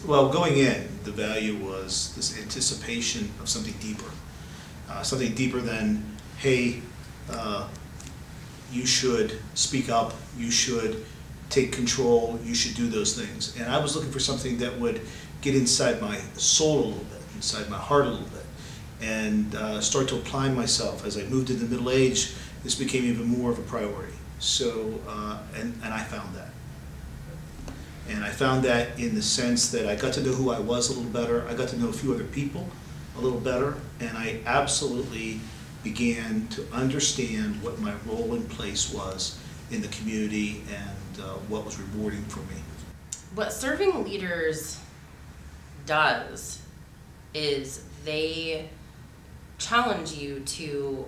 Well, going in, the value was this anticipation of something deeper than, hey, you should speak up, you should take control, you should do those things. And I was looking for something that would get inside my soul a little bit, inside my heart a little bit, and start to apply myself. As I moved into middle age, this became even more of a priority. So, and I found that. And I found that in the sense that I got to know who I was a little better, I got to know a few other people a little better, and I absolutely began to understand what my role in place was in the community and what was rewarding for me. What serving leaders does is they challenge you to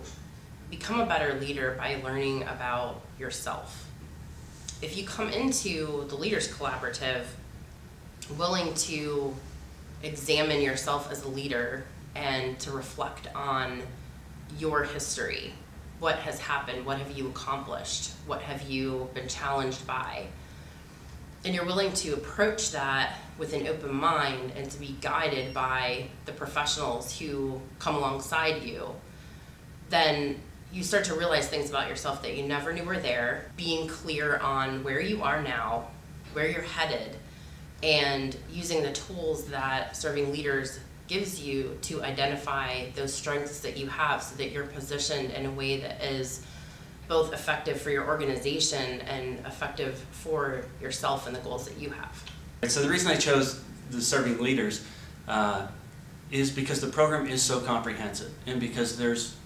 become a better leader by learning about yourself. If you come into the Leaders Collaborative willing to examine yourself as a leader and to reflect on your history, what has happened, what have you accomplished, what have you been challenged by, and you're willing to approach that with an open mind and to be guided by the professionals who come alongside you, then you start to realize things about yourself that you never knew were there, being clear on where you are now, where you're headed, and using the tools that serving leaders gives you to identify those strengths that you have so that you're positioned in a way that is both effective for your organization and effective for yourself and the goals that you have. So the reason I chose the serving leaders is because the program is so comprehensive, and because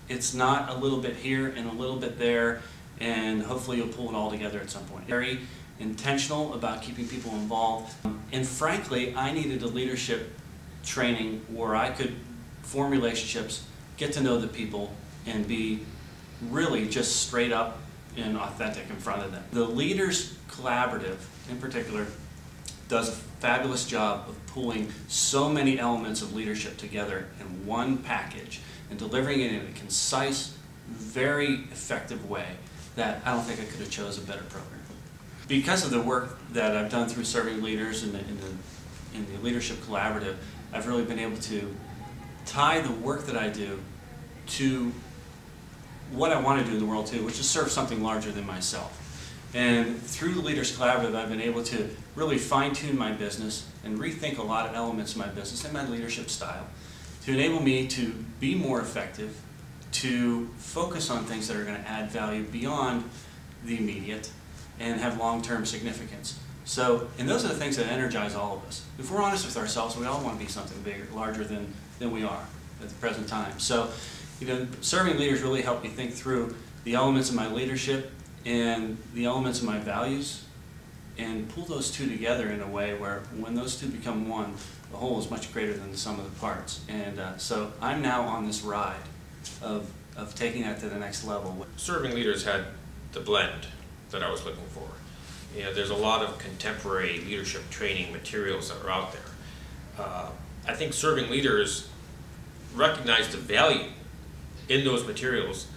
it's not a little bit here and a little bit there, and hopefully you'll pull it all together at some point. Very intentional about keeping people involved, and frankly, I needed a leadership training where I could form relationships, get to know the people, and be really just straight up and authentic in front of them. The Leaders Collaborative, in particular, does a fabulous job of pulling so many elements of leadership together in one package and delivering it in a concise, very effective way that I don't think I could have chose a better program. Because of the work that I've done through serving leaders in the Leadership Collaborative, I've really been able to tie the work that I do to what I want to do in the world too, which is serve something larger than myself. And through the Leaders Collaborative, I've been able to really fine-tune my business and rethink a lot of elements of my business and my leadership style to enable me to be more effective, to focus on things that are going to add value beyond the immediate and have long-term significance. So, and those are the things that energize all of us. If we're honest with ourselves, we all want to be something bigger, larger than we are at the present time. So, you know, serving leaders really helped me think through the elements of my leadership and the elements of my values, and pull those two together in a way where when those two become one, the whole is much greater than the sum of the parts. And so I'm now on this ride of taking that to the next level. Serving leaders had the blend that I was looking for. You know, there's a lot of contemporary leadership training materials that are out there. I think serving leaders recognize the value in those materials,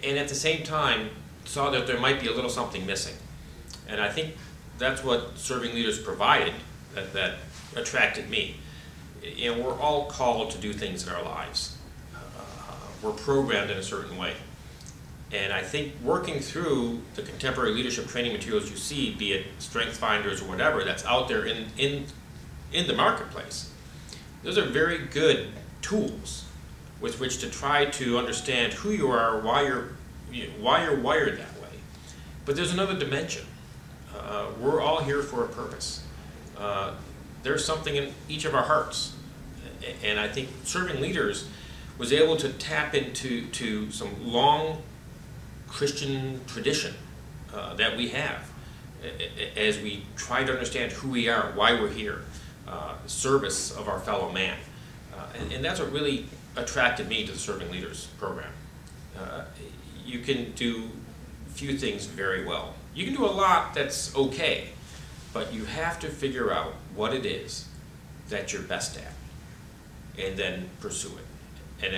and at the same time saw that there might be a little something missing. And I think that's what serving leaders provided that attracted me. You know, we're all called to do things in our lives. We're programmed in a certain way. And I think working through the contemporary leadership training materials you see, be it StrengthsFinders or whatever that's out there in the marketplace, those are very good tools with which to try to understand who you are, why you're wired that way. But there's another dimension. We're all here for a purpose. There's something in each of our hearts. And I think serving leaders was able to tap into some long Christian tradition that we have as we try to understand who we are, why we're here, service of our fellow man. And that's what really attracted me to the Serving Leaders program. You can do few things very well. You can do a lot that's okay, but you have to figure out what it is that you're best at and then pursue it. And